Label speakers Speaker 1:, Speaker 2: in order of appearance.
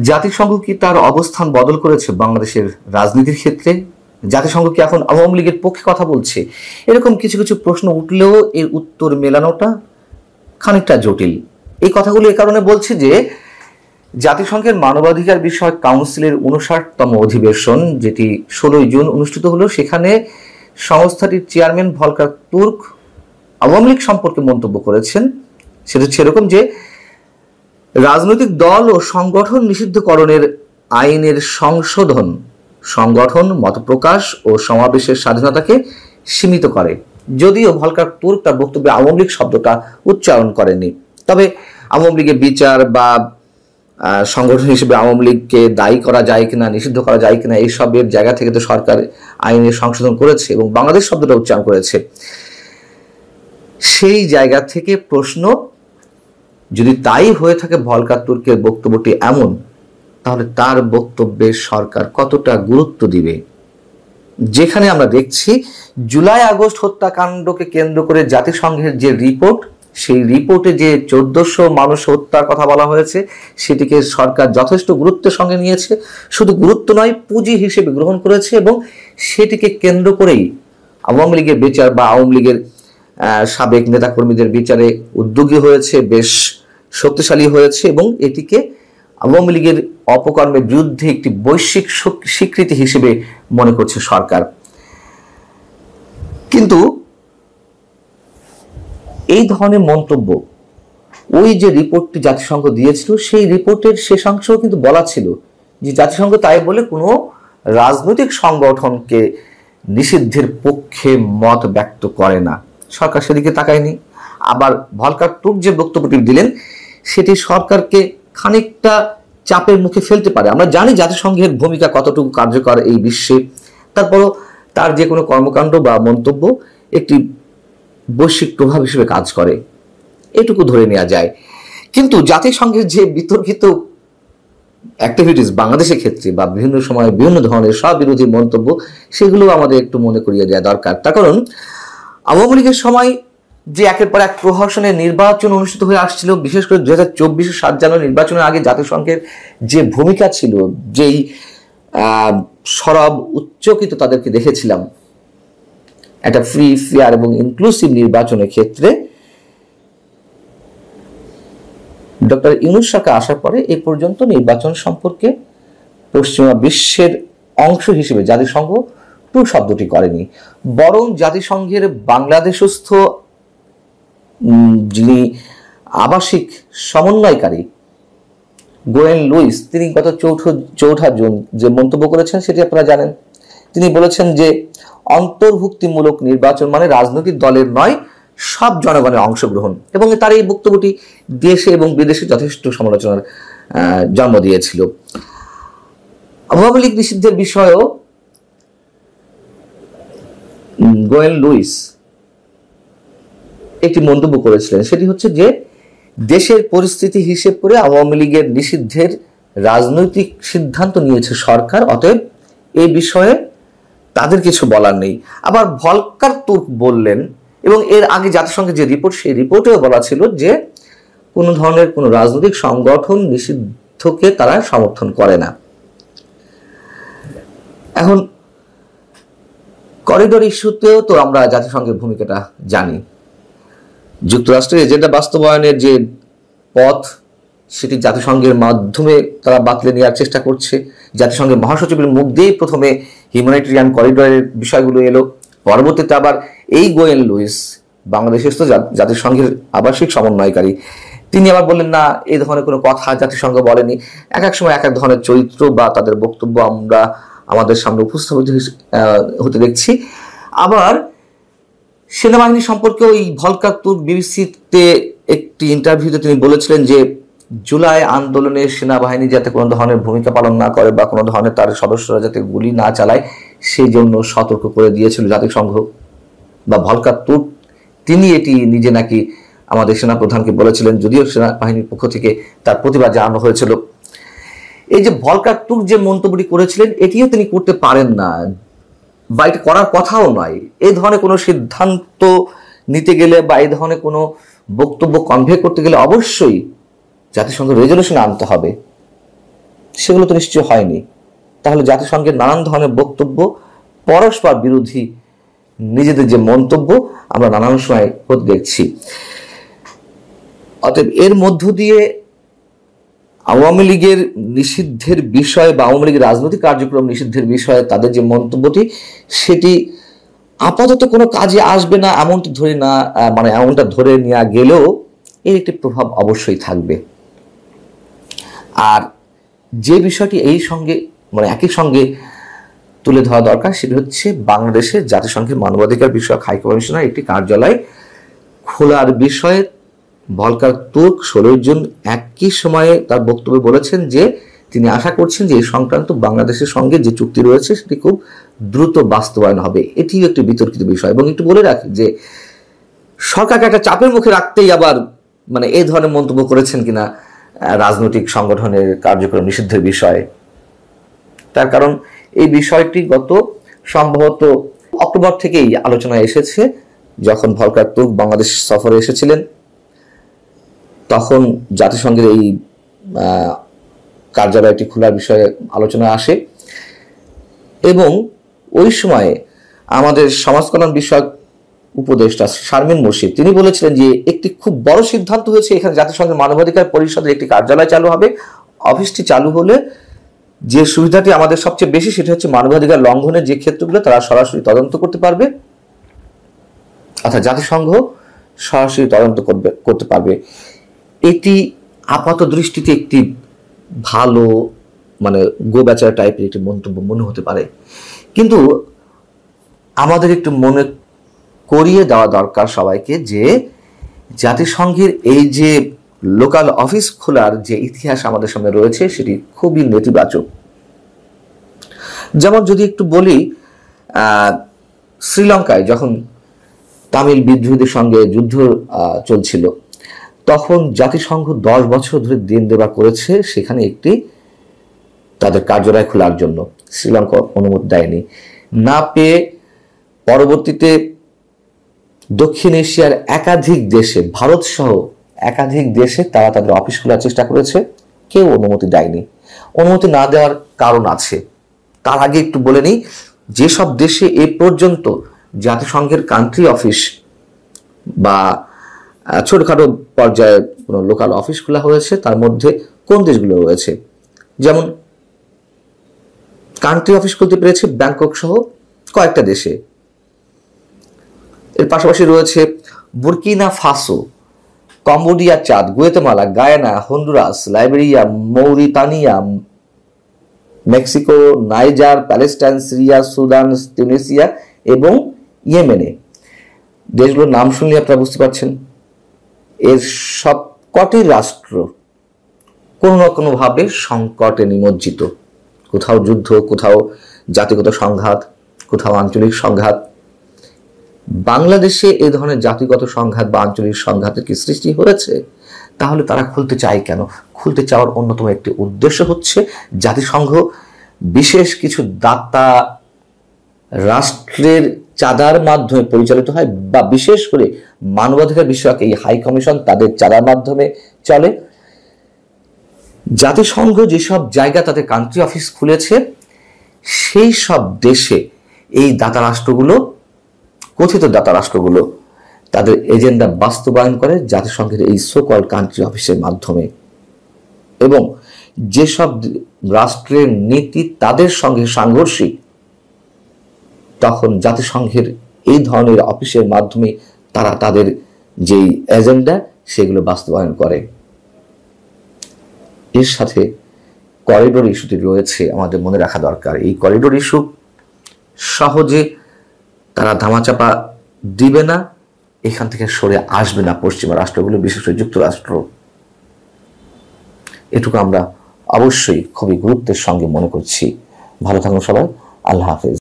Speaker 1: জাতিসংঘ কি তার অবস্থান বদল করেছে বাংলাদেশের রাজনীতির ক্ষেত্রে? জাতিসংঘ কি এখন আওয়ামী লীগের পক্ষে কথা বলছে? এরকম কিছু কিছু প্রশ্ন উঠলেও এর উত্তর মেলানোটা খানিকটা জটিল। এই কথাগুলো এ কারণে বলছি যে জাতিসংঘের মানবাধিকার বিষয়ক কাউন্সিলের 59তম অধিবেশন, যেটি 16 জুন অনুষ্ঠিত হলো, সেখানে সংস্থাটির chairman Volker Turk Awami League সম্পর্কে মন্তব্য করেছেন। সেটা হচ্ছে এরকম যে রাজনৈতিক দল ও সংগঠন নিষিদ্ধকরণের আইনের সংশোধন সংগঠন, মতপ্রকাশ ও সমাবেশের স্বাধীনতাকে সীমিত করে। যদিও ভলকার তুর্ক তার বক্তব্যে আওয়ামী লীগ শব্দটা উচ্চারণ করেনি, তবে আওয়ামী লীগের বিচার বা সংগঠন হিসেবে আওয়ামী লীগকে দায়ী করা যায় কিনা, নিষিদ্ধ করা যায় কিনা, এইসবের জায়গা থেকে তো সরকার আইনের সংশোধন করেছে এবং বাংলাদেশ শব্দটা উচ্চারণ করেছে। সেই জায়গা থেকে প্রশ্ন, যদি তাই হয়ে থাকে ভলকার তুর্কের বক্তব্যটি এমন, তাহলে তার বক্তব্যে সরকার কতটা গুরুত্ব দিবে? যেখানে আমরা দেখছি জুলাই আগস্ট হত্যাকাণ্ডকে কেন্দ্র করে জাতিসংঘের যে রিপোর্ট, সেই রিপোর্টে যে 1400 মানুষ হত্যার কথা বলা হয়েছে, সেটিকে সরকার যথেষ্ট গুরুত্বের সঙ্গে নিয়েছে। শুধু গুরুত্ব নয়, পুঁজি হিসেবে গ্রহণ করেছে এবং সেটিকে কেন্দ্র করেই আওয়ামী লীগের বিচার বা আওয়ামী লীগের সাবেক নেতাকর্মীদের বিচারে উদ্যোগী হয়েছে, বেশ শক্তিশালী হয়েছে এবং এটিকে আওয়ামী লীগের অপকর্মের বিরুদ্ধে একটি বৈশ্বিক স্বীকৃতি হিসেবে মনে করছে সরকার। কিন্তু এই ধরনের মন্তব্য, ওই যে রিপোর্টটি জাতিসংঘ দিয়েছিল, সেই রিপোর্টের শেষাংশেও কিন্তু বলা ছিল যে জাতিসংঘ তাই বলে কোনো রাজনৈতিক সংগঠনকে নিষিদ্ধের পক্ষে মত ব্যক্ত করে না। সরকার সেদিকে তাকায়নি। আবার ভলকার তুর্ক যে বক্তব্যটি দিলেন, সেটি সরকারকে খানিকটা চাপের মুখে ফেলতে পারে। আমরা জানি জাতিসংঘের ভূমিকা কতটুকু কার্যকর এই বিশ্বে, তারপরও তার যে কোনো কর্মকাণ্ড বা মন্তব্য একটি বৈশ্বিক প্রভাব হিসেবে কাজ করে, এটুকু ধরে নেওয়া যায়। কিন্তু জাতিসংঘের যে বিতর্কিত অ্যাক্টিভিটিস বাংলাদেশের ক্ষেত্রে বা বিভিন্ন সময় বিভিন্ন ধরনের স্ববিরোধী মন্তব্য, সেগুলো আমাদের একটু মনে করিয়ে দেওয়া দরকার। তার কারণ আওয়ামী লীগের সময় যে একের পর এক প্রহসনের নির্বাচন অনুষ্ঠিত হয়ে আসছিল, বিশেষ করে 2024 7 জানুয়ারি নির্বাচনের আগে জাতিসংঘের যে ভূমিকা ছিল, যেই সরব উচ্চকিত তাদেরকে দেখেছিলাম একটা ফ্রি, ফেয়ার এবং ইনক্লুসিভ নির্বাচনের ক্ষেত্রে, ডক্টর ইউনূস সরকার আসার পরে এ পর্যন্ত নির্বাচন সম্পর্কে পশ্চিমা বিশ্বের অংশ হিসেবে জাতিসংঘ টু শব্দটি করেনি। বরং জাতিসংঘের বাংলাদেশস্থ যিনি আবাসিক সমন্বয়কারী গোয়েন লুইস, তিনি গত 4 জুন যে মন্তব্য করেছেন সেটি আপনারা জানেন। তিনি বলেছেন যে অন্তর্ভুক্তিমূলক নির্বাচন মানে রাজনৈতিক দলের নয়, সব জনগণের অংশগ্রহণ, এবং তার এই বক্তব্যটি দেশে এবং বিদেশে যথেষ্ট সমালোচনার জন্ম দিয়েছিল। আওয়ামী লীগ নিষিদ্ধের বিষয়েও গোয়েন লুইস একটি মন্তব্য করেছিলেন, সেটি হচ্ছে যে দেশের পরিস্থিতি হিসেব করে আওয়ামী লীগের নিষিদ্ধের রাজনৈতিক সিদ্ধান্ত নিয়েছে সরকার, অতএব এই বিষয়ে তাদের কিছু বলার নেই। আবার ভলকার তুর্ক বললেন, এবং এর আগে জাতিসংঘের যে রিপোর্ট, সেই রিপোর্টেও বলা ছিল যে কোনো ধরনের কোনো রাজনৈতিক সংগঠন নিষিদ্ধকে তারা সমর্থন করে না। এখন করিডোর ইস্যুতেও তো আমরা জাতিসংঘের ভূমিকাটা জানি। যুক্তরাষ্ট্রের এজেন্ডা বাস্তবায়নের যে পথ, সেটি জাতিসংঘের মাধ্যমে তারা বাতলে নেওয়ার চেষ্টা করছে। জাতিসংঘের মহাসচিবের মুখ দিয়েই প্রথমে হিউম্যানিটেরিয়ান করিডোরের বিষয়গুলো এলো, পরবর্তীতে আবার এই গোয়েন লুইস, বাংলাদেশের তো জাতিসংঘের আবাসিক সমন্বয়কারী, তিনি আবার বললেন না, এই ধরনের কোনো কথা জাতিসংঘ বলেনি। এক এক সময় এক এক ধরনের চরিত্র বা তাদের বক্তব্য আমরা আমাদের সামনে উপস্থাপিত হতে দেখছি। আবার সেনাবাহিনী সম্পর্কে ওই ভলকার তুর্ক বিবিসিতে একটি ইন্টারভিউতে তিনি বলেছিলেন যে জুলাই আন্দোলনে সেনাবাহিনী যাতে কোনো ধরনের ভূমিকা পালন না করে বা কোনো ধরনের তার সদস্যরা যাতে গুলি না চালায়, সেই জন্য সতর্ক করে দিয়েছিল জাতিসংঘ। বা ভলকার তুর্ক তিনি এটি নিজে নাকি আমাদের সেনাপ্রধানকে বলেছিলেন, যদিও সেনাবাহিনীর পক্ষ থেকে তার প্রতিবাদ জানানো হয়েছিল। এই যে ভলকার তুর্ক যে মন্তব্যটি করেছিলেন, এটিও তিনি করতে পারেন না বা এটি করার কথাও নয়। এই ধরনের কোনো সিদ্ধান্ত নিতে গেলে বা এই ধরনের কোনো বক্তব্য কনভে করতে গেলে অবশ্যই জাতিসংঘ রেজলিউশন আনতে হবে। সেগুলো তো নিশ্চয় হয়নি। তাহলে জাতিসংঘের নানান ধরনের বক্তব্য পরস্পর বিরোধী, নিজেদের যে মন্তব্য আমরা নানান সময় হতে দেখছি। অতএব এর মধ্য দিয়ে আওয়ামী লীগের নিষিদ্ধের বিষয় বা আওয়ামী লীগের রাজনৈতিক কার্যক্রম নিষিদ্ধের বিষয়ে তাদের যে মন্তব্যটি, সেটি আপাতত কোনো কাজে আসবে না এমনটা ধরে না, মানে এমনটা ধরে নেওয়া গেলেও এর একটি প্রভাব অবশ্যই থাকবে। আর যে বিষয়টি এই সঙ্গে মানে একই সঙ্গে তুলে ধরা দরকার, সেটি হচ্ছে বাংলাদেশের জাতিসংঘের মানবাধিকার বিষয়ক হাই কমিশনার একটি কার্যালয় খোলার বিষয়ে ভলকার তুর্ক 16 জুন একই সময়ে তার বক্তব্যে বলেছেন যে তিনি আশা করছেন যে এই সংক্রান্ত বাংলাদেশের সঙ্গে যে চুক্তি রয়েছে সেটি খুব দ্রুত বাস্তবায়ন হবে। এটিও একটি বিতর্কিত বিষয়। এবং একটু বলে রাখি যে সরকারকে একটা চাপের মুখে রাখতেই আবার মানে এই ধরনের মন্তব্য করেছেন কিনা রাজনৈতিক সংগঠনের কার্যক্রম নিষিদ্ধের বিষয়ে। তার কারণ এই বিষয়টি গত সম্ভবত অক্টোবর থেকেই আলোচনায় এসেছে। যখন ভলকার তুর্ক বাংলাদেশ সফরে এসেছিলেন তখন জাতিসংঘের এই কার্যালয়টি খোলার বিষয়ে আলোচনা আসে এবং ওই সময়ে আমাদের সমাজ কল্যাণ বিষয়ক উপদেষ্টা শারমিন মুর্শিদ তিনি বলেছিলেন যে একটি খুব বড় সিদ্ধান্ত হয়েছে, এখানে জাতিসংঘের মানবাধিকার পরিষদের একটি কার্যালয় চালু হবে। অফিসটি চালু হলে যে সুবিধাটি আমাদের সবচেয়ে বেশি সেটা হচ্ছে মানবাধিকার লঙ্ঘনের যে ক্ষেত্রগুলো তারা সরাসরি তদন্ত করতে পারবে, অর্থাৎ জাতিসংঘ সরাসরি তদন্ত করতে পারবে। এটি আপাত দৃষ্টিতে একটি ভালো মানে গোবেচারা টাইপের একটি মন্তব্য মনে হতে পারে, কিন্তু আমাদের একটু মনে করিয়ে দেওয়া দরকার সবাইকে যে জাতিসংঘের এই যে লোকাল অফিস খোলার যে ইতিহাস আমাদের সামনে রয়েছে সেটি খুবই নেতিবাচক। যেমন যদি একটু বলি, শ্রীলঙ্কায় যখন তামিল বিদ্রোহীদের সঙ্গে যুদ্ধ চলছিল তখন জাতিসংঘ 10 বছর ধরে দিন দেওয়া করেছে সেখানে একটি তাদের কার্যালয় খোলার জন্য। শ্রীলঙ্কা অনুমতি দেয়নি, না পেয়ে পরবর্তীতে দক্ষিণ এশিয়ার একাধিক দেশে, ভারত সহ একাধিক দেশে তারা তাদের অফিস খোলার চেষ্টা করেছে, কেউ অনুমতি দেয়নি। অনুমতি না দেওয়ার কারণ আছে। তার আগে একটু বলে নিই, যেসব দেশে এ পর্যন্ত জাতিসংঘের কান্ট্রি অফিস বা ছোটখাটো পর্যায়ে কোনো লোকাল অফিস খোলা হয়েছে তার মধ্যে কোন দেশগুলো রয়েছে। যেমন কান্ট্রি অফিস খুলতে পেরেছে ব্যাংকক সহ কয়েকটা দেশে। এর পাশাপাশি রয়েছে Burkina Faso, Cambodia, Chad, Guatemala, Guyana, Honduras, Liberia, Mauritania, Mexico, Niger, Palestine, Syria, Sudan, Tunisia এবং ইয়েমেনে। দেশগুলোর নাম শুনলে আপনারা বুঝতে পারছেন এর সব কটি রাষ্ট্র কোনো না কোনোভাবে সংকটে নিমজ্জিত। কোথাও যুদ্ধ, কোথাও জাতিগত সংঘাত, কোথাও আঞ্চলিক সংঘাত। বাংলাদেশে এই ধরনের জাতিগত সংঘাত বা আঞ্চলিক সংঘাতের কি সৃষ্টি হয়েছে? তাহলে তারা খুলতে চায় কেন? খুলতে চাওয়ার অন্যতম একটি উদ্দেশ্য হচ্ছে জাতিসংঘ বিশেষ কিছু দাতা রাষ্ট্রের চাঁদার মাধ্যমে পরিচালিত হয়, বা বিশেষ করে মানবাধিকার বিষয়ক এই হাই কমিশন তাদের চাঁদার মাধ্যমে চলে। জাতিসংঘ যেসব জায়গা তাদের কান্ট্রি অফিস খুলেছে সেই সব দেশে এই দাতা রাষ্ট্রগুলো, কথিত দাতা রাষ্ট্রগুলো তাদের এজেন্ডা বাস্তবায়ন করে জাতিসংঘের এই সোকল কান্ট্রি অফিসের মাধ্যমে। এবং যেসব রাষ্ট্রের নীতি তাদের সঙ্গে সাংঘর্ষিক তখন জাতিসংঘের এই ধরনের অফিসের মাধ্যমে তারা তাদের যেই এজেন্ডা সেগুলো বাস্তবায়ন করে। এর সাথে করিডোর ইস্যুটি রয়েছে, আমাদের মনে রাখা দরকার। এই করিডোর ইস্যু সহজে তারা ধামাচাপা দিবে না, এখান থেকে সরে আসবে না পশ্চিমা রাষ্ট্রগুলো, বিশেষ করে যুক্তরাষ্ট্র। এটুকু আমরা অবশ্যই খুবই গুরুত্বের সঙ্গে মনে করছি। ভালো থাকুন সবাই, আল্লাহ হাফেজ।